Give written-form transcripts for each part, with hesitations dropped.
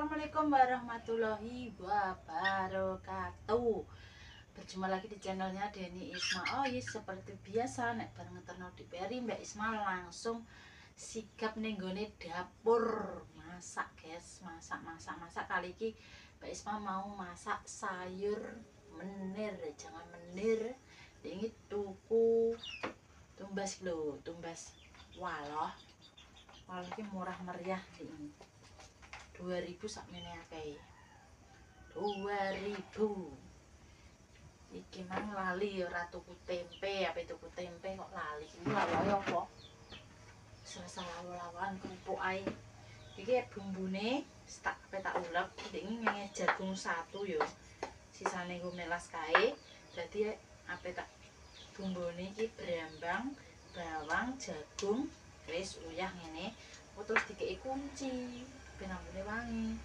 Assalamualaikum warahmatullahi wabarakatuh. Berjumpa lagi di channelnya Deni Isma. Oh yes, seperti biasa nek bareng ngeterno di Peri Mbak Isma langsung sigap nenggone dapur masak guys. Masak kali ini Mbak Isma mau masak sayur menir. Jangan menir, ini tuku tumbas lho, tumbas waloh. Waloh ini murah meriah ini. 2000 sakmene akeh. 2000. Iki mang lali ora tuku tempe, apa tuku tempe kok lali. Iki lali apa? Selasa lawan kerupuk ae. Iki bumbune tak ulek, iki ngene jagung 1 yo. Sisane nggo melas kae. Dadi ape tak bumbune iki brambang, bawang, jagung, wis uyah ngene. Terus dikeki kunci. Ben ambune wangi.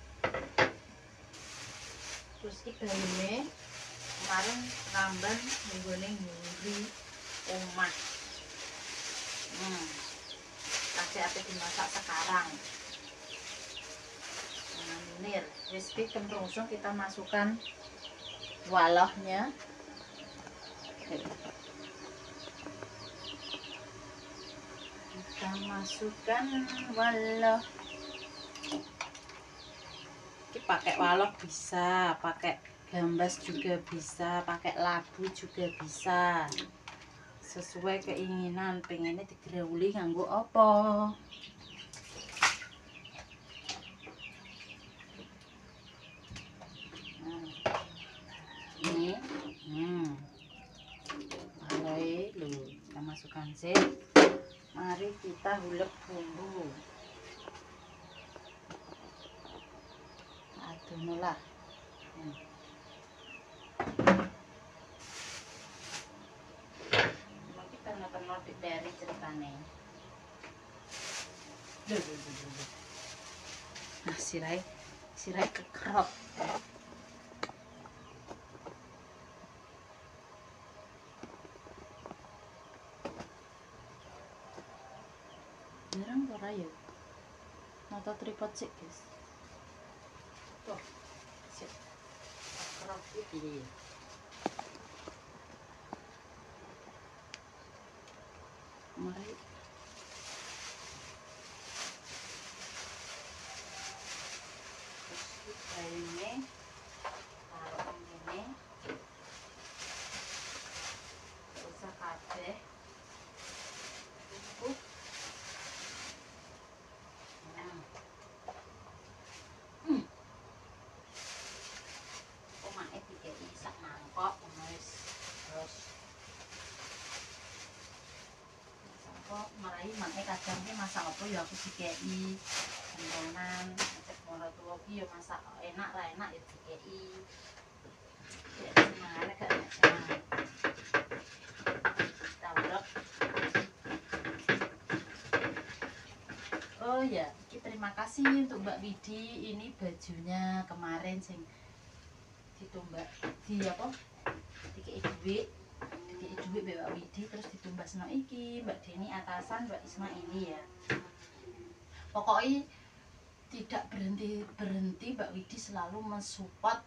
Terus iki bayune kemarin ramban nggone nguri omah. Kasih apa dimasak sekarang. Menir. Wis iki langsung kita masukkan walohnya. Kita masukkan waloh. Ini pakai waloh bisa, pakai gambas juga bisa, pakai labu juga bisa. Sesuai keinginan, pengennya digrauli nganggo apa. Ini mulai lu kita masukkan sih. Mari kita hulek bumbu. Aduh lah. Kita nonton dari ceritane. Nah, sirai kekerot. Jarang ora ya. Nata tripod sik, guys. Tuh. Sik. Kerot iki. Mari ini taruh ini usah kabeh cukup omake dikeki sak mangkok wis terus kok marai make kadang ki masak apa ya aku dikeki sentenan cek ora tuwa ki ya masak enak lah enak ya dikeki ya semangat gak semangat tabrok. Oh ya, terima kasih untuk Mbak Widi, ini bajunya kemarin sing ditumbak di apa dikei duit Mbak Widi terus ditumbasno iki Mbak Deni atasan Mbak Isma ini ya. Pokoknya tidak berhenti Mbak Widi selalu mensupport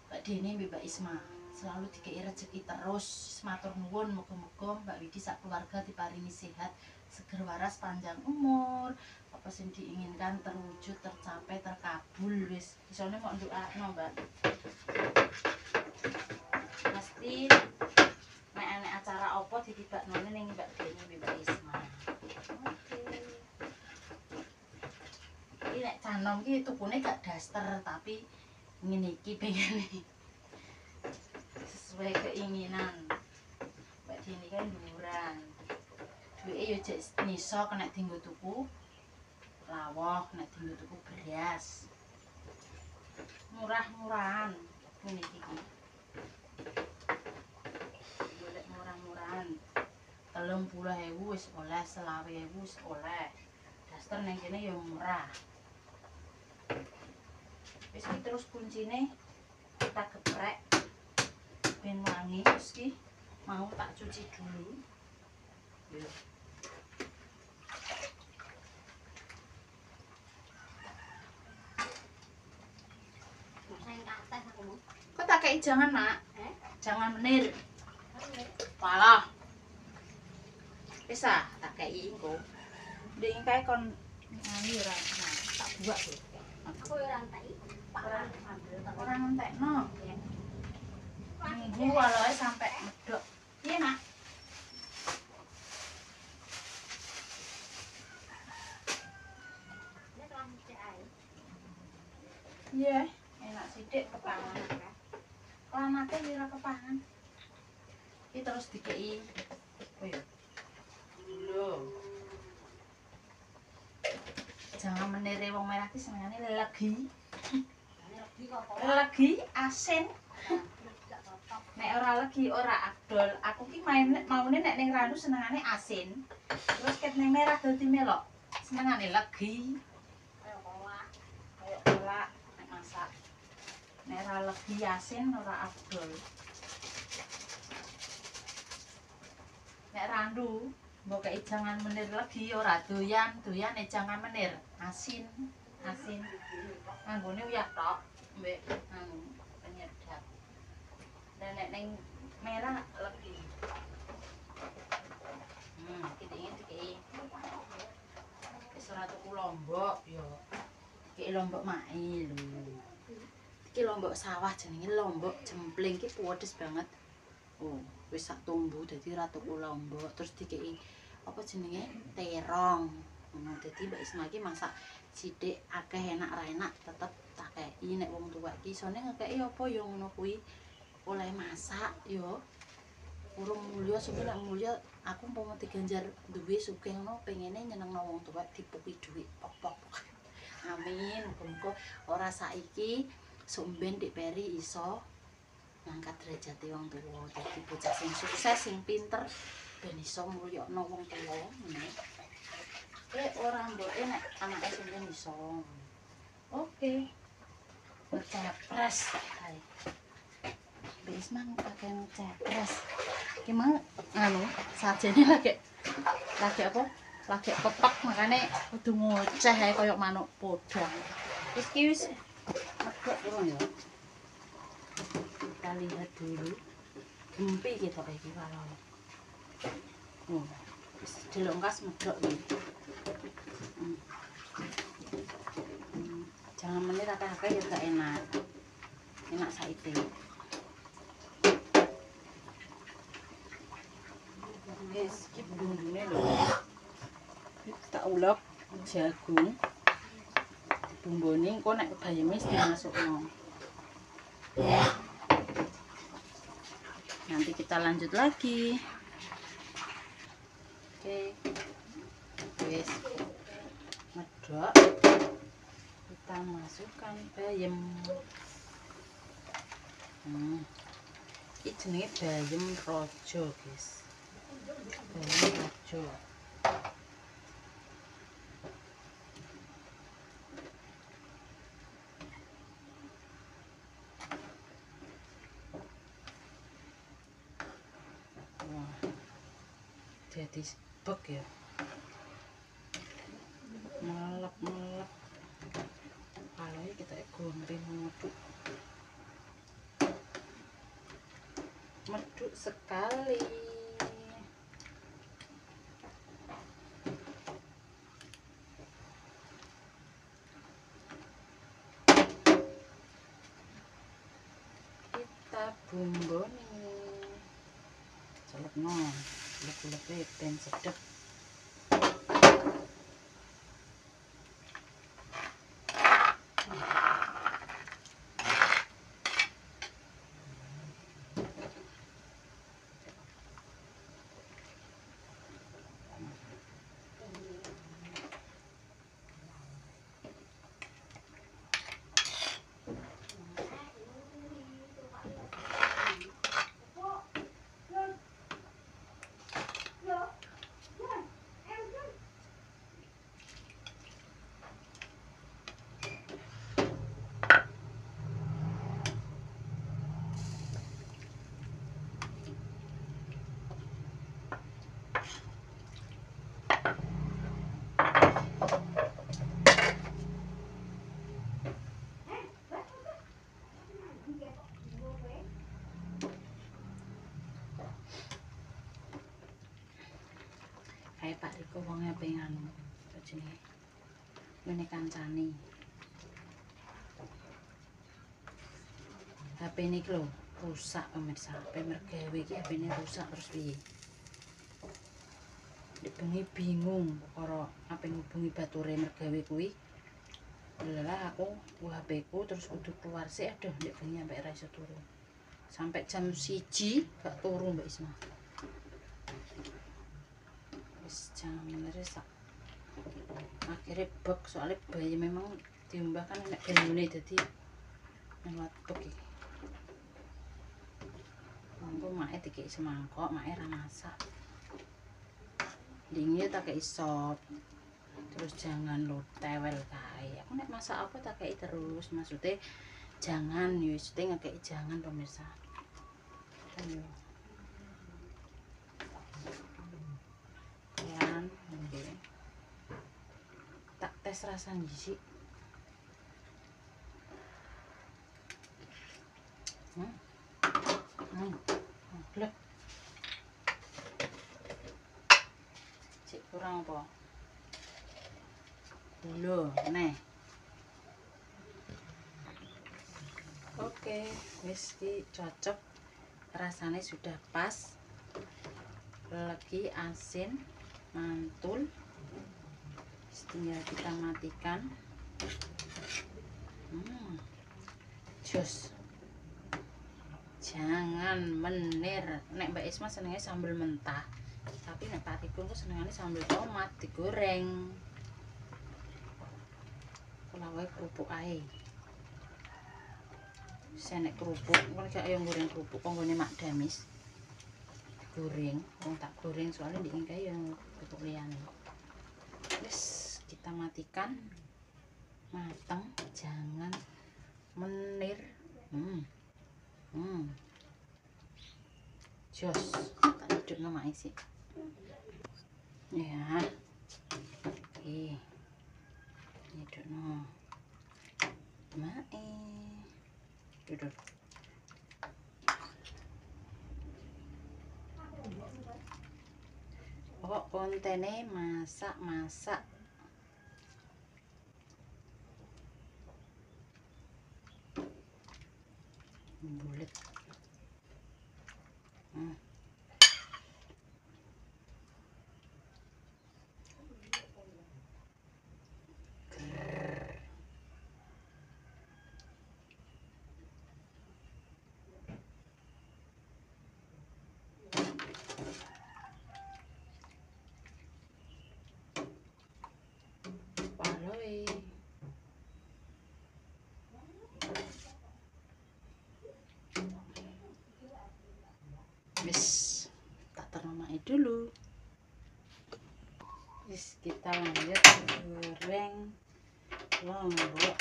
Mbak Deni Mbak Isma, selalu dikei rezeki terus. Matur nuwun, muga-muga Mbak Widi sak keluarga diparingi sehat, seger waras, panjang umur, apa sing diinginkan terwujud, tercapai, terkabul. Wis isone mau ndokakno Mbak. Pasti nek ana acara apa ditibaknone ning Mbak Deni Mbak Isma. Oke. Iki nek canom iki tukune gak daster tapi ngene iki pengen sesuai keinginan. Mbak Deni kan dhuwuran. Duwike yo jek niso kena dienggo tuku lawuh, nek dienggo tuku beras. Murah-murahan ngene iki. Golek murah-murahan. 30.000 wis oleh, 20.000 wis oleh. Daster ning kene yo murah. Wis iki terus kuncine kita geprek ben wangi. Terus iki mau tak cuci dulu. Yo. tak kei jangan, Nak. Jangan menir. Walah. Bisa tak kei engko. Ndek kae kon ngani ora. Nah, tak buak lho. Aku ora entek. Ora ngentekno. Nunggu wae sampai medok. Piye, Nak? Iya, enak sithik kepangan. Kelamate ora kepangan. Iki terus dikei. Oh ya. Lho. Jangan menire wong merah ki senengane legi. Legi asin. Nek ora legi ora adol. Aku ki maune nek ning Randu senengane asin. Terus ket ning merah dadi melok. Senengane legi. Kayak kolak nek masak. Nek ora legi asin ora adol. Nek Randu mbok kei jangan menir legi ora doyan jangan menir asin anggone uyak tok mbek anu penyedap. Dan nek ning merah legi iki dikei wis ora tuku lombok yo iki lombok mai lho iki lombok sawah jenenge lombok jempling ki pedes banget. Oh wis sak tumbuh dadi ora tuku lombok terus dikei apa jenenge terong. Dadi Mbak Isma iki masak sithik akeh enak ra enak tetep tak kei nek wong tuwa iki isone ngekeki apa ya ngono kuwi oleh masak yo urung mulya sing nek mulya aku umpama diganjar duwe sugih ngono pengene nyenengno wong tuwa dipuki dhuwit pok-pok. Amin muga-muga ora saiki sok ben Dik Peri iso ngangkat derajate wong tuwa dadi bocah sing sukses sing pinter ben iso mulyakno wong tuwa ngene. Ora mboke nek anake sampeyan iso. Oke. Cepres kae. Wis mang pakai cepres. Ki mang anu sajene lagi apa? Lagi pepak makane kudu ngoceh ae koyo manuk podang. Wis ki wis megok urung ya. Kita lihat dulu. Gempi gitu iki kalau. Wis dilongkas medok iki. Jangan menir akeh-akeh ya gak enak. Enak saiki. Guys, iki bumbune lho. Tak ulek jagung. Dibumboni engko nek bayeme wis dimasukno. Nanti kita lanjut lagi. Oke. Wis medok. Kita masukkan bayam. Ini jenenge bayam rojo, guys. Bayam rojo. Wah. Jadi sebek ya. Melep-melep. Kalau kita gombe meduk sekali. Kita bumboni celepno lep-lepe ben sedep. jenenge. Ngene kancane. HP niki lho rusak pemirsa. HP mergawe iki HP ne rusak terus piye? Nek bengi bingung perkara ape ngubungi bature mergawe kuwi. Lelah aku HP ku terus kudu keluar sih, aduh nek bengi sampai ra iso turu. Sampai jam 1 gak turu Mbak Isma. Wis jam sak. Akhirnya bek soalnya bayi memang diumbah kan enak banyune dadi lewat bek iki. Monggo make dikek semangkok, make ra masak. Dingin tak kei sop. Terus jangan lo tewel kae. Aku nek masak apa tak kei terus, maksudnya jangan yo mesti ngekei jangan pemirsa. Ayo. Pelan, nggih. Tak tes rasane sih. Lep. Cik kurang apa? Gula, neh. Oke, wis iki cocok. Rasanya sudah pas. Lagi asin, mantul. Tinggal kita matikan. Jos. Jangan menir. Nek Mbak Isma senengnya sambal mentah. Tapi nek Pak Ribun ku senengane sambal tomat digoreng. Kula wae kerupuk ae. Senek kerupuk, kan gak yo goreng kerupuk kok nggone Mak Damis. Goreng, wong tak goreng soalnya ndek kae yo kerupuk liyane. Wis kita matikan. Mateng, jangan menir. Jos, tak hidupno mak isi. Ya. Oke. Hidupno. Mae. Duduk. Pokok kontene masak-masak. Bulet. Paloi. Wis tak termai dulu. Wis kita lanjut goreng lombok.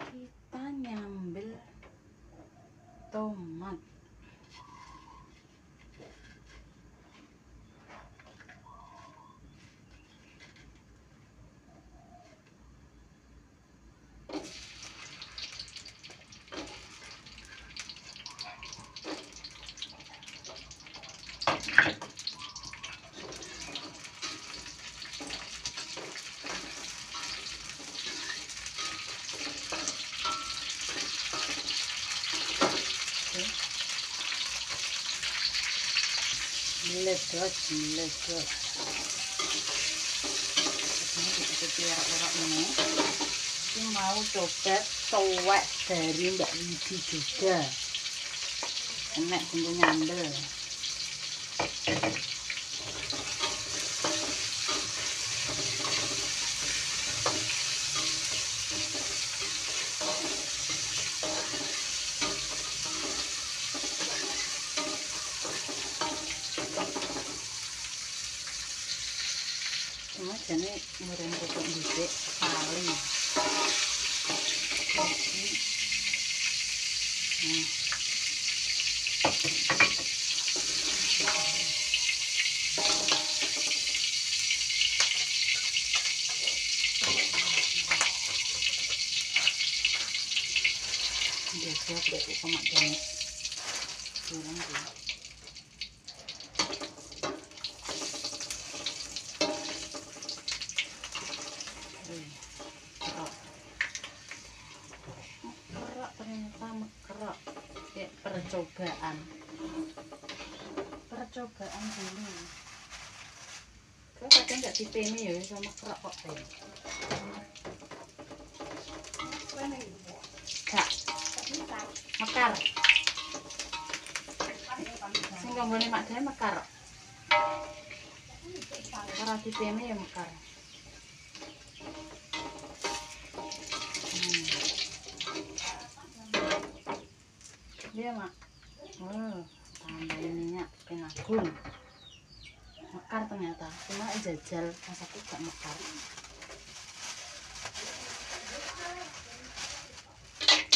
Kita nyambel tomat. Meledos. Ini kita ini. Ini mau coba tuwek dari Mbak Widi juga. Enak tunggu nyambel. Cuma jane ngoreng kerupuk dhisik paling. tomat janis goreng ya. Mekerok ternyata mekerok. Kayak percobaan dulu. Kok kadang nggak dipeni ya sama kerok kok deh. Kak, mekar. Sing kanggone mak dhewe mekar. Ora dipeni ya mekar. Iya mak. Tambahin minyak penagun. Mekar ternyata. Cuma jajal masaku gak mekar.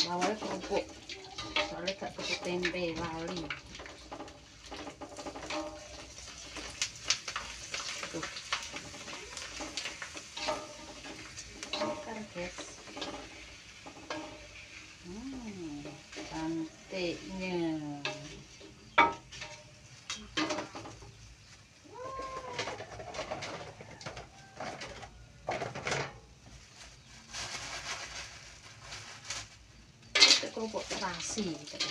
Lawalnya kerupuk. Soalnya gak tuku tempe lali. Tuh. Mekar guys. Cantiknya. Kerupuk terasi jadi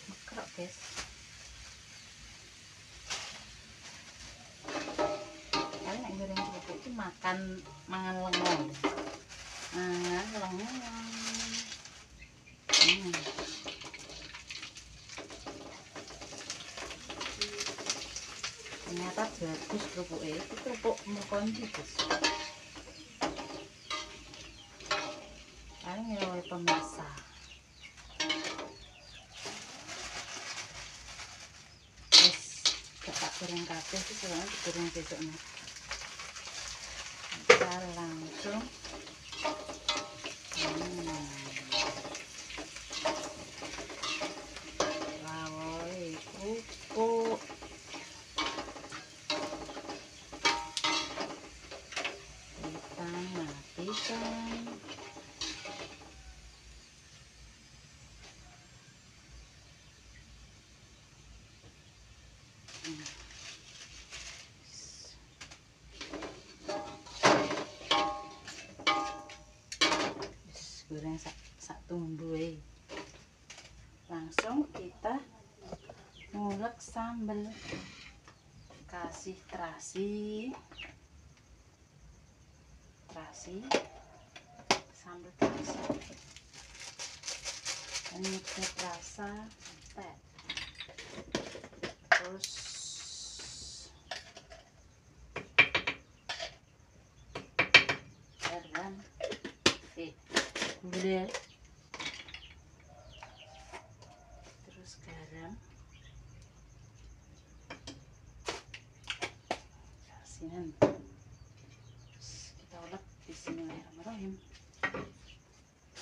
mekrok guys. Kalian yang goreng kerupuk itu mangan lengon. Ternyata bagus kerupuknya. Itu kerupuk merkonci guys. Paling ya pemirsa. Terus gak goreng kabeh itu soalnya digoreng besoknya. Kita langsung lawoi kerupuk. Kita matikan. Goreng sak tumbuh. Langsung kita ngulek sambal, kasih terasi sambal terasi penyedap rasa teh, terus garam gula, terus garam, asinan, terus kita ulek. Bismillahirrahmanirrahim.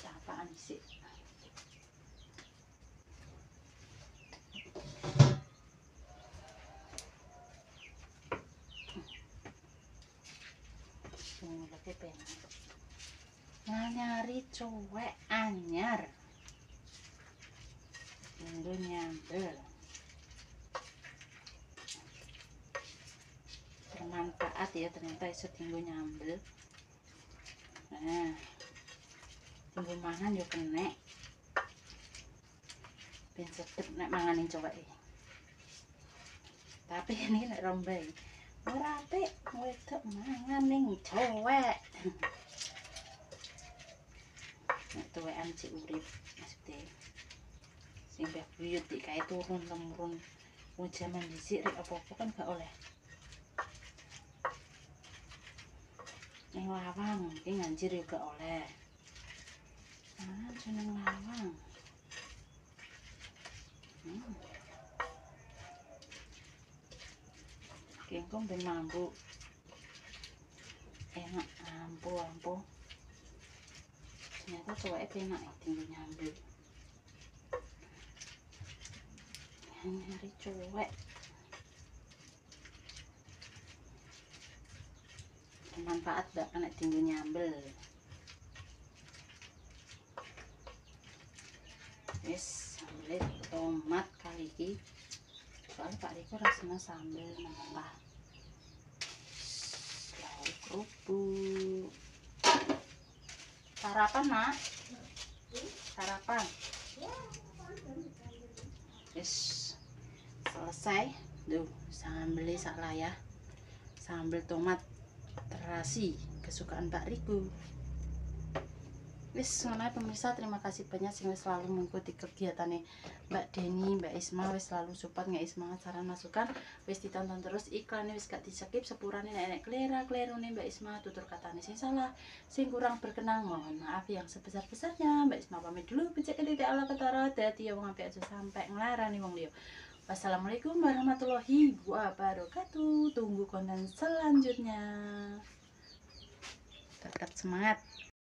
Apaan sih? Lagi pengen nyari cowek anyar dulu nyambel bermanfaat ya, ternyata iso tinggal nyambel. Nah, tunggu mangan yo kena ben sedep nek manganin cowek. Tapi ini nek rombay ora apik wedok mangan ning cowek. Nek tuwekan cek urip maksudnya sing mbah buyut iki kae turun temurun wong jaman dhisik rek apa-apa kan gak oleh. Ning lawang iki nganjir yo gak oleh. Jeneng lawang. Kengkong ben mambu. Enak ampuh. Ternyata cowoknya enak tinggal nyambel. Nyari cowok. bermanfaat Mbak nek tinggal nyambel. Wis sambel tomat kali iki. Soalnya Pak Riko rasanya sambel mentah. Lauk kerupuk. Sarapan nak? Sarapan. Wis selesai. Duh, sambelnya salah ya. Sambel tomat terasi kesukaan Pak Riko. Wis ngono pemirsa, terima kasih banyak sing wis selalu mengikuti kegiatannya Mbak Deni, Mbak Isma, wis selalu support nggak semangat saran masukan, wis ditonton terus iklannya, wis gak di-skip sepurane nek klera-klerune Mbak Isma, tutur katanya sing salah, sing kurang berkenan, mohon maaf yang sebesar-besarnya. Mbak Isma pamit dulu, becek titik ala ketara, dadi wong apik aja sampai nglarani wong liya. Wassalamualaikum warahmatullahi wabarakatuh. Tunggu konten selanjutnya. Tetap semangat.